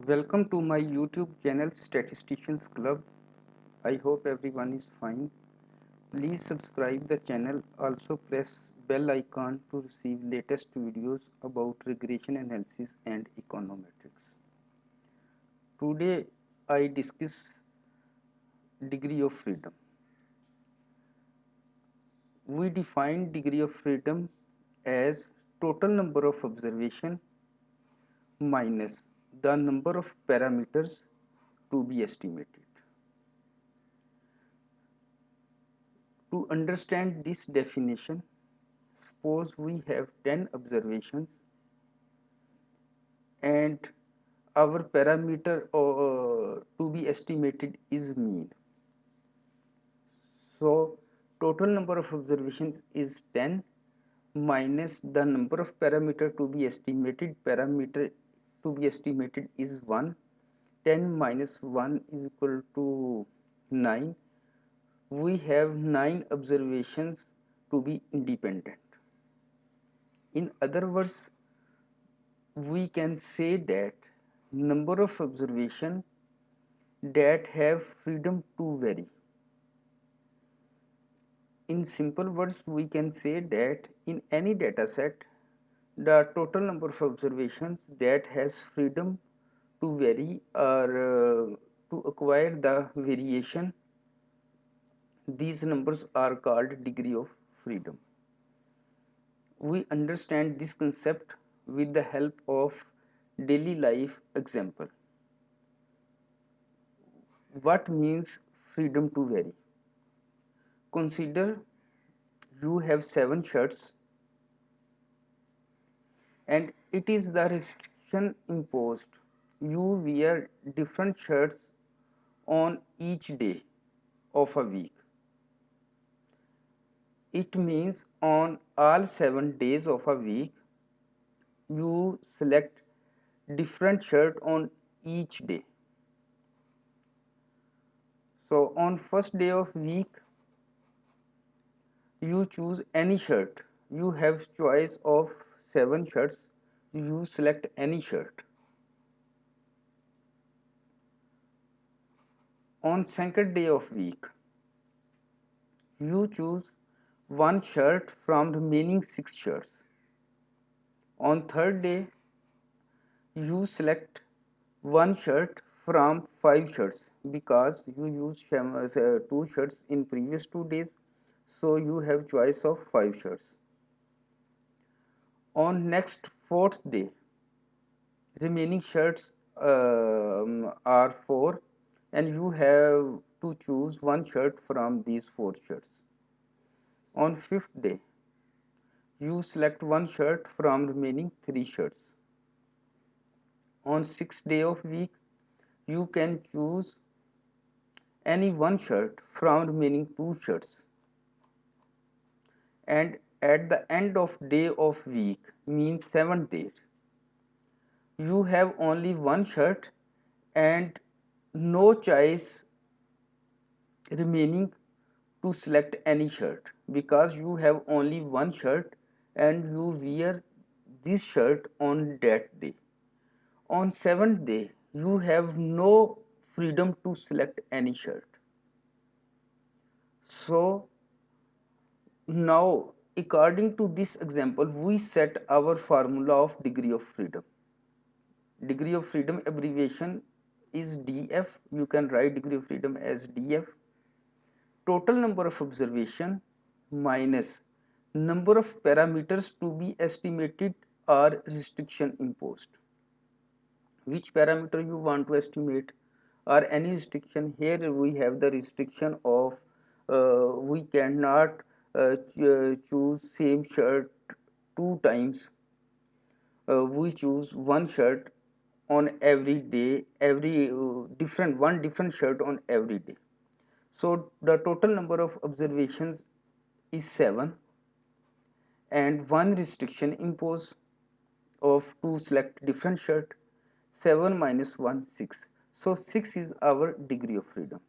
Welcome to my YouTube channel Statisticians Club. I hope everyone is fine. Please subscribe the channel. Also press bell icon to receive latest videos about regression analysis and econometrics. Today I discuss degree of freedom. We define degree of freedom as total number of observation minus the number of parameters to be estimated. To understand this definition, suppose we have 10 observations and our parameter to be estimated is mean. So total number of observations is 10 minus the number of parameter to be estimated. Parameter to be estimated is 1. 10 minus 1 is equal to 9. We have 9 observations to be independent. In other words, we can say that number of observation that have freedom to vary. In simple words, we can say that in any data set, the total number of observations that has freedom to vary or to acquire the variation, these numbers are called degree of freedom. We understand this concept with the help of daily life example. What means freedom to vary? Consider you have 7 shirts and it is the restriction imposed. You wear different shirts on each day of a week. It means on all 7 days of a week you select different shirt on each day. So on first day of week you choose any shirt. You have choice of 7 shirts. You select any shirt. On second day of week you choose one shirt from remaining 6 shirts. On third day you select one shirt from 5 shirts because you used 2 shirts in previous 2 days, so you have choice of 5 shirts. On next fourth day remaining shirts are 4 and you have to choose one shirt from these 4 shirts. On fifth day you select one shirt from remaining 3 shirts. On sixth day of week you can choose any one shirt from remaining 2 shirts. And at the end of day of week means 7th day you have only one shirt and no choice remaining to select any shirt because you have only one shirt and you wear this shirt on that day. On 7th day you have no freedom to select any shirt. So now according to this example we set our formula of degree of freedom. Degree of freedom abbreviation is DF. You can write degree of freedom as DF. Total number of observation minus number of parameters to be estimated or restriction imposed. Which parameter you want to estimate or any restriction? Here we have the restriction of we cannot choose same shirt 2 times. We choose one shirt on every day, every different shirt on every day. So the total number of observations is 7 and one restriction imposed of to select different shirt. 7 minus 1 6. So 6 is our degree of freedom.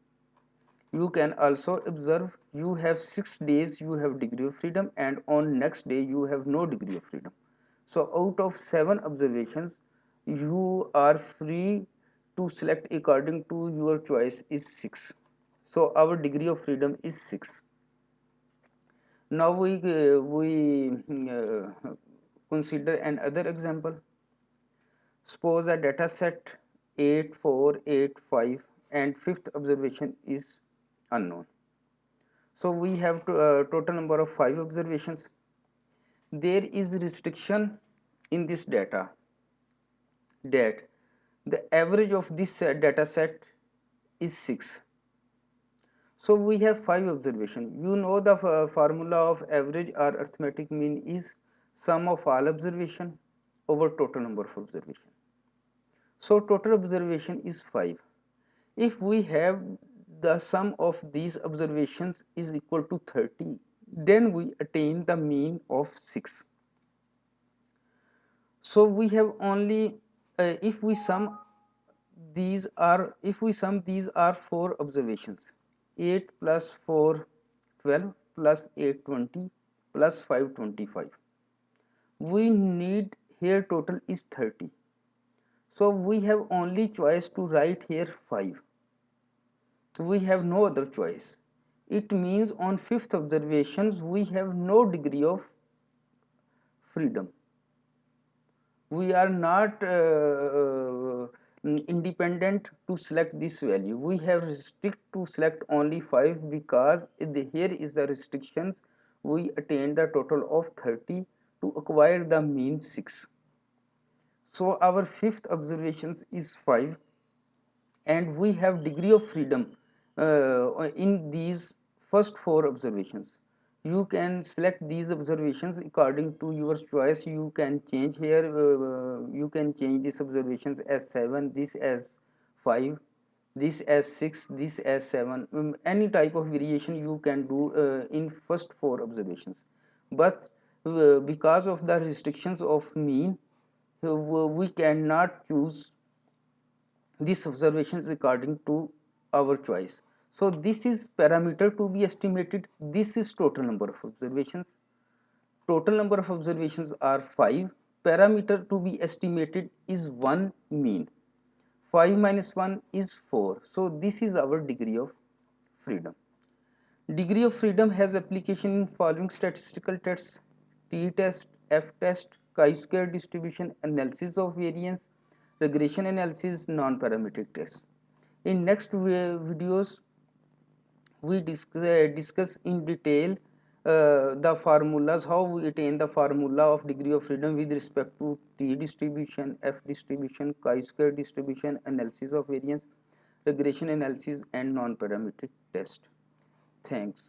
You can also observe you have 6 days you have degree of freedom and on next day you have no degree of freedom. So out of 7 observations you are free to select according to your choice is 6. So our degree of freedom is 6. Now we consider another example. Suppose a data set 8485 and fifth observation is unknown. So we have total number of 5 observations. There is restriction in this data that the average of this data set is 6. So we have 5 observations. You know the formula of average or arithmetic mean is sum of all observation over total number of observation. So total observation is 5. If we have the sum of these observations is equal to 30, then we attain the mean of 6. So we have only if we sum these are 4 observations. 8 plus 4 12 plus 8 20 plus 5 25. We need here total is 30. So we have only choice to write here 5. We have no other choice. It means on fifth observations we have no degree of freedom. We are not independent to select this value. We have restrict to select only 5 because here is the restrictions. We attain the total of 30 to acquire the mean 6. So our fifth observations is 5 and we have degree of freedom in these first 4 observations. You can select these observations according to your choice. You can change here, you can change these observations as 7, this as 5, this as 6, this as 7. Any type of variation you can do in first 4 observations. But because of the restrictions of mean, we cannot choose these observations according to our choice. So this is parameter to be estimated. This is total number of observations. Total number of observations are 5. Parameter to be estimated is 1 mean. 5 minus 1 is 4. So this is our degree of freedom. Degree of freedom has application in following statistical tests: t-test, f-test, chi-square distribution, analysis of variance, regression analysis, non-parametric tests. In next videos, we discuss in detail the formulas, how we attain the formula of degree of freedom with respect to t distribution, f distribution, chi-square distribution, analysis of variance, regression analysis, and non-parametric test. Thanks.